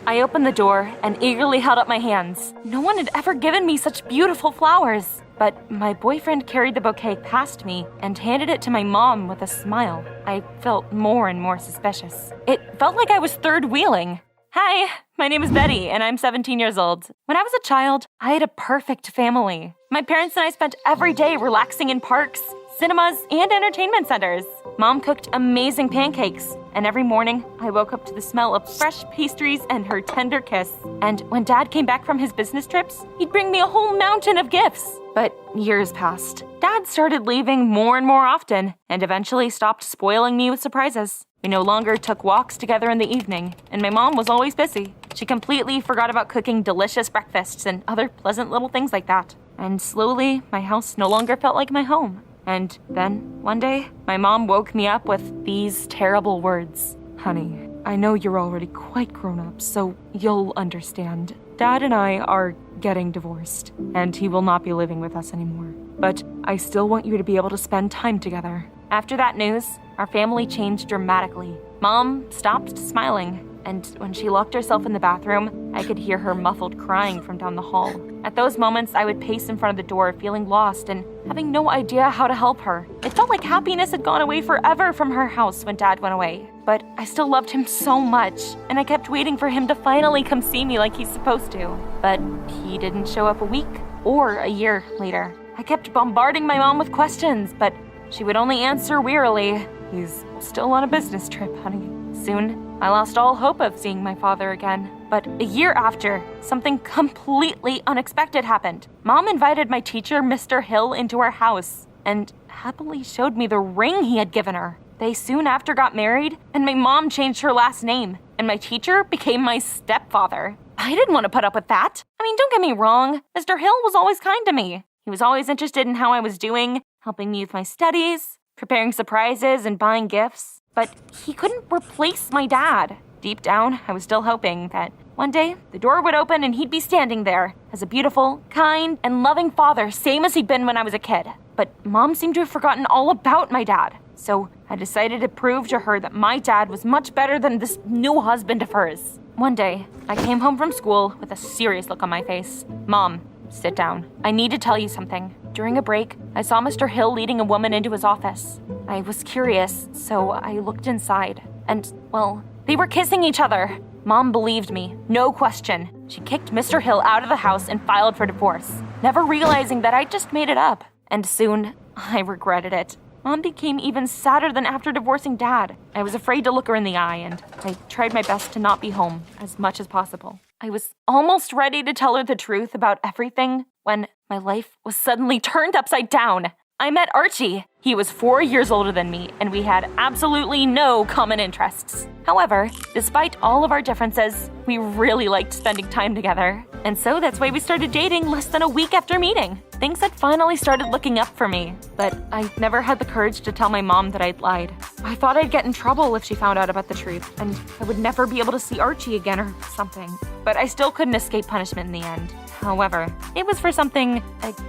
I opened the door and eagerly held up my hands. No one had ever given me such beautiful flowers. But my boyfriend carried the bouquet past me and handed it to my mom with a smile. I felt more and more suspicious. It felt like I was third wheeling. Hi, my name is Betty, and I'm 17 years old. When I was a child, I had a perfect family. My parents and I spent every day relaxing in parks, cinemas, and entertainment centers. Mom cooked amazing pancakes, and every morning I woke up to the smell of fresh pastries and her tender kiss. And when Dad came back from his business trips, he'd bring me a whole mountain of gifts. But years passed. Dad started leaving more and more often, and eventually stopped spoiling me with surprises. We no longer took walks together in the evening, and my mom was always busy. She completely forgot about cooking delicious breakfasts and other pleasant little things like that. And slowly, my house no longer felt like my home. And then, one day, my mom woke me up with these terrible words. Honey, I know you're already quite grown up, so you'll understand. Dad and I are getting divorced, and he will not be living with us anymore. But I still want you to be able to spend time together. After that news, our family changed dramatically. Mom stopped smiling, and when she locked herself in the bathroom, I could hear her muffled crying from down the hall. At those moments, I would pace in front of the door, feeling lost and having no idea how to help her. It felt like happiness had gone away forever from her house when Dad went away. But I still loved him so much, and I kept waiting for him to finally come see me like he's supposed to. But he didn't show up a week or a year later. I kept bombarding my mom with questions, but she would only answer wearily, He's still on a business trip, honey. Soon, I lost all hope of seeing my father again. But a year after, something completely unexpected happened. Mom invited my teacher, Mr. Hill, into our house and happily showed me the ring he had given her. They soon after got married, and my mom changed her last name, and my teacher became my stepfather. I didn't want to put up with that. I mean, don't get me wrong. Mr. Hill was always kind to me. He was always interested in how I was doing, helping me with my studies, preparing surprises, and buying gifts. But he couldn't replace my dad. Deep down, I was still hoping that one day the door would open and he'd be standing there as a beautiful, kind, and loving father, same as he'd been when I was a kid. But Mom seemed to have forgotten all about my dad. So I decided to prove to her that my dad was much better than this new husband of hers. One day, I came home from school with a serious look on my face. Mom, sit down. I need to tell you something. During a break, I saw Mr. Hill leading a woman into his office. I was curious, so I looked inside. And, well, they were kissing each other. Mom believed me, no question. She kicked Mr. Hill out of the house and filed for divorce, never realizing that I'd just made it up. And soon, I regretted it. Mom became even sadder than after divorcing Dad. I was afraid to look her in the eye, and I tried my best to not be home as much as possible. I was almost ready to tell her the truth about everything when my life was suddenly turned upside down. I met Archie. He was 4 years older than me, and we had absolutely no common interests. However, despite all of our differences, we really liked spending time together. And so that's why we started dating less than a week after meeting. Things had finally started looking up for me, but I never had the courage to tell my mom that I'd lied. I thought I'd get in trouble if she found out about the truth, and I would never be able to see Archie again or something. But I still couldn't escape punishment in the end. However, it was for something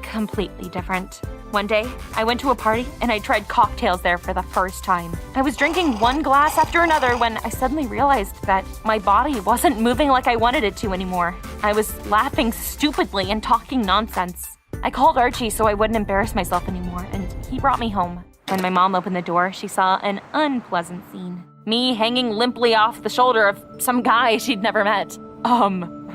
completely different. One day, I went to a party and I tried cocktails there for the first time. I was drinking one glass after another when I suddenly realized that my body wasn't moving like I wanted it to anymore. I was laughing stupidly and talking nonsense. I called Archie so I wouldn't embarrass myself anymore, and he brought me home. When my mom opened the door, she saw an unpleasant scene. Me hanging limply off the shoulder of some guy she'd never met.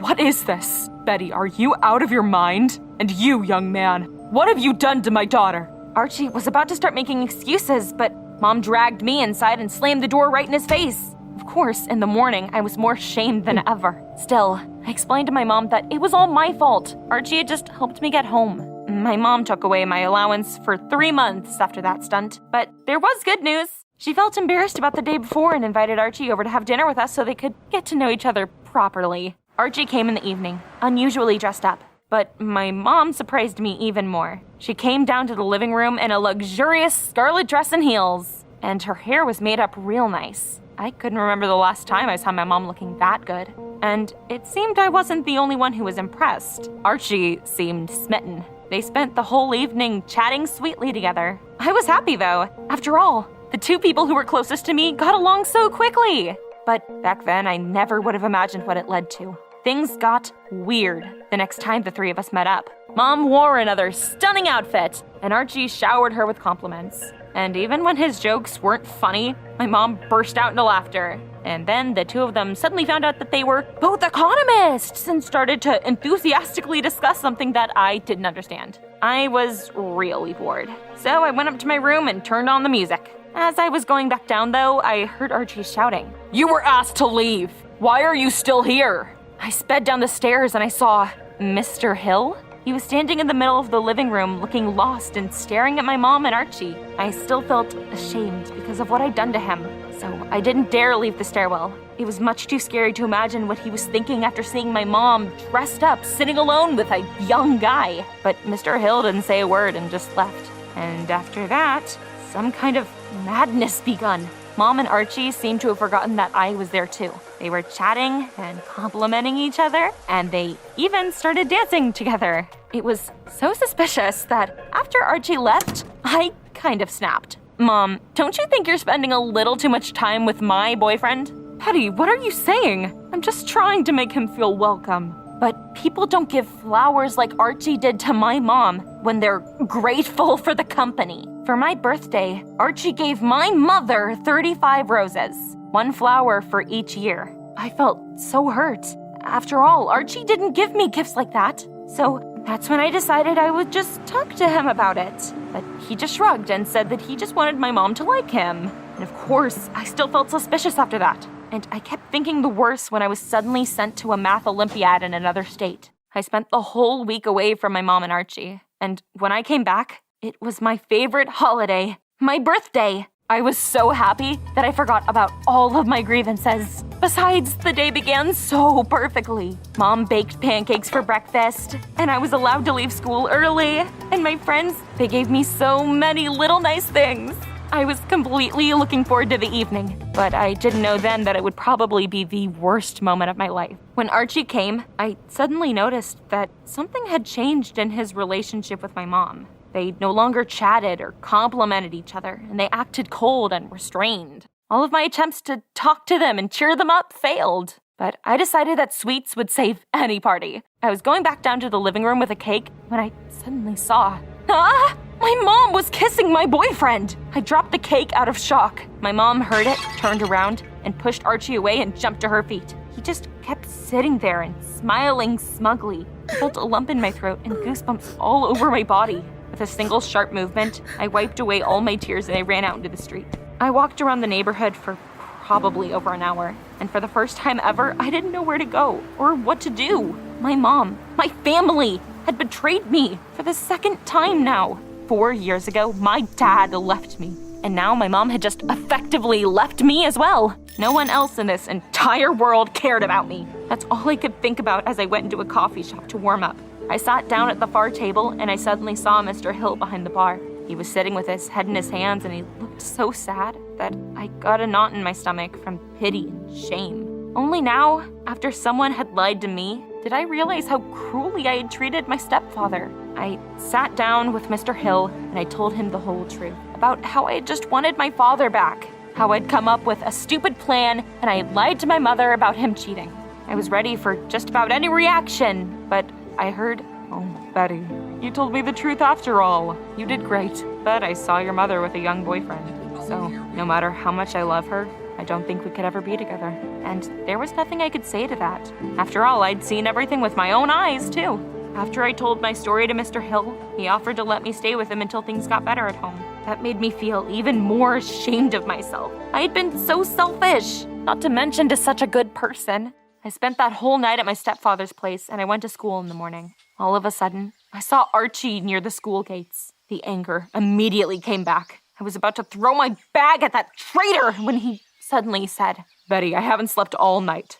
What is this? Betty, are you out of your mind? And you, young man, what have you done to my daughter? Archie was about to start making excuses, but Mom dragged me inside and slammed the door right in his face. Of course, in the morning, I was more shamed than ever. Still, I explained to my mom that it was all my fault. Archie had just helped me get home. My mom took away my allowance for 3 months after that stunt. But there was good news. She felt embarrassed about the day before and invited Archie over to have dinner with us so they could get to know each other properly. Archie came in the evening, unusually dressed up. But my mom surprised me even more. She came down to the living room in a luxurious scarlet dress and heels, and her hair was made up real nice. I couldn't remember the last time I saw my mom looking that good. And it seemed I wasn't the only one who was impressed. Archie seemed smitten. They spent the whole evening chatting sweetly together. I was happy though. After all, the two people who were closest to me got along so quickly. But back then, I never would have imagined what it led to. Things got weird the next time the three of us met up. Mom wore another stunning outfit, and Archie showered her with compliments. And even when his jokes weren't funny, my mom burst out into laughter. And then the two of them suddenly found out that they were both economists and started to enthusiastically discuss something that I didn't understand. I was really bored. So I went up to my room and turned on the music. As I was going back down, though, I heard Archie shouting, "You were asked to leave. Why are you still here?" I sped down the stairs and I saw Mr. Hill. He was standing in the middle of the living room, looking lost and staring at my mom and Archie. I still felt ashamed because of what I'd done to him, so I didn't dare leave the stairwell. It was much too scary to imagine what he was thinking after seeing my mom dressed up, sitting alone with a young guy. But Mr. Hill didn't say a word and just left. And after that, some kind of madness begun. Mom and Archie seemed to have forgotten that I was there too. They were chatting and complimenting each other, and they even started dancing together. It was so suspicious that after Archie left, I kind of snapped. "Mom, don't you think you're spending a little too much time with my boyfriend?" "Petty, what are you saying? I'm just trying to make him feel welcome." But people don't give flowers like Archie did to my mom when they're grateful for the company. For my birthday, Archie gave my mother 35 roses, one flower for each year. I felt so hurt. After all, Archie didn't give me gifts like that. So that's when I decided I would just talk to him about it. But he just shrugged and said that he just wanted my mom to like him. And of course, I still felt suspicious after that. And I kept thinking the worst when I was suddenly sent to a math Olympiad in another state. I spent the whole week away from my mom and Archie. And when I came back, it was my favorite holiday, my birthday. I was so happy that I forgot about all of my grievances. Besides, the day began so perfectly. Mom baked pancakes for breakfast, and I was allowed to leave school early. And my friends, they gave me so many little nice things. I was completely looking forward to the evening, but I didn't know then that it would probably be the worst moment of my life. When Archie came, I suddenly noticed that something had changed in his relationship with my mom. They no longer chatted or complimented each other, and they acted cold and restrained. All of my attempts to talk to them and cheer them up failed. But I decided that sweets would save any party. I was going back down to the living room with a cake when I suddenly saw, my mom was kissing my boyfriend! I dropped the cake out of shock. My mom heard it, turned around, and pushed Archie away and jumped to her feet. He just kept sitting there and smiling smugly. I felt a lump in my throat and goosebumps all over my body. With a single sharp movement, I wiped away all my tears and I ran out into the street. I walked around the neighborhood for probably over an hour, and for the first time ever, I didn't know where to go or what to do. My mom, my family, had betrayed me for the second time now. 4 years ago, my dad left me, and now my mom had just effectively left me as well. No one else in this entire world cared about me. That's all I could think about as I went into a coffee shop to warm up. I sat down at the far table, and I suddenly saw Mr. Hill behind the bar. He was sitting with his head in his hands, and he looked so sad that I got a knot in my stomach from pity and shame. Only now, after someone had lied to me, did I realize how cruelly I had treated my stepfather. I sat down with Mr. Hill, and I told him the whole truth about how I had just wanted my father back, how I'd come up with a stupid plan, and I had lied to my mother about him cheating. I was ready for just about any reaction, but I heard, "Oh, Betty, you told me the truth after all. You did great, but I saw your mother with a young boyfriend. So, no matter how much I love her, I don't think we could ever be together." And there was nothing I could say to that. After all, I'd seen everything with my own eyes, too. After I told my story to Mr. Hill, he offered to let me stay with him until things got better at home. That made me feel even more ashamed of myself. I had been so selfish, not to mention to such a good person. I spent that whole night at my stepfather's place, and I went to school in the morning. All of a sudden, I saw Archie near the school gates. The anger immediately came back. I was about to throw my bag at that traitor when he suddenly said, "Betty, I haven't slept all night.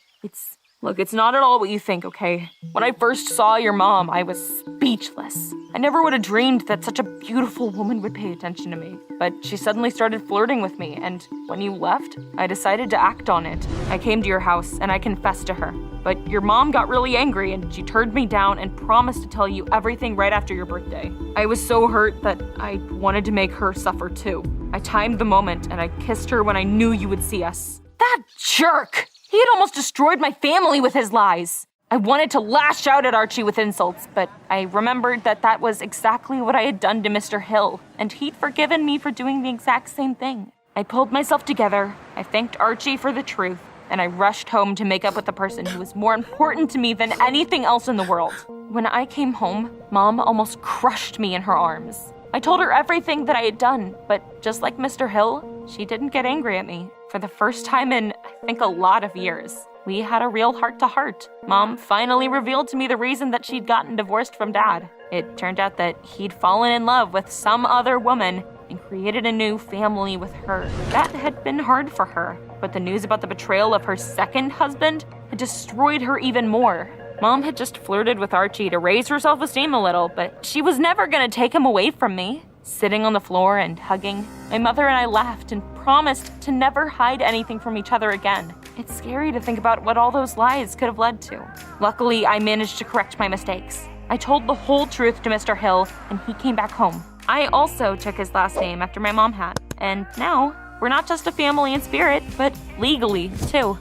Look, it's not at all what you think, okay? When I first saw your mom, I was speechless. I never would have dreamed that such a beautiful woman would pay attention to me. But she suddenly started flirting with me, and when you left, I decided to act on it. I came to your house, and I confessed to her. But your mom got really angry, and she turned me down and promised to tell you everything right after your birthday. I was so hurt that I wanted to make her suffer too. I timed the moment, and I kissed her when I knew you would see us." That jerk! He had almost destroyed my family with his lies. I wanted to lash out at Archie with insults, but I remembered that that was exactly what I had done to Mr. Hill, and he'd forgiven me for doing the exact same thing. I pulled myself together, I thanked Archie for the truth, and I rushed home to make up with the person who was more important to me than anything else in the world. When I came home, Mom almost crushed me in her arms. I told her everything that I had done, but just like Mr. Hill, she didn't get angry at me. For the first time in, I think, a lot of years, we had a real heart-to-heart. Mom finally revealed to me the reason that she'd gotten divorced from Dad. It turned out that he'd fallen in love with some other woman and created a new family with her. That had been hard for her, but the news about the betrayal of her second husband had destroyed her even more. Mom had just flirted with Archie to raise her self-esteem a little, but she was never gonna take him away from me. Sitting on the floor and hugging, my mother and I laughed and promised to never hide anything from each other again. It's scary to think about what all those lies could have led to. Luckily, I managed to correct my mistakes. I told the whole truth to Mr. Hill, and he came back home. I also took his last name after my mom had, and now we're not just a family in spirit, but legally, too.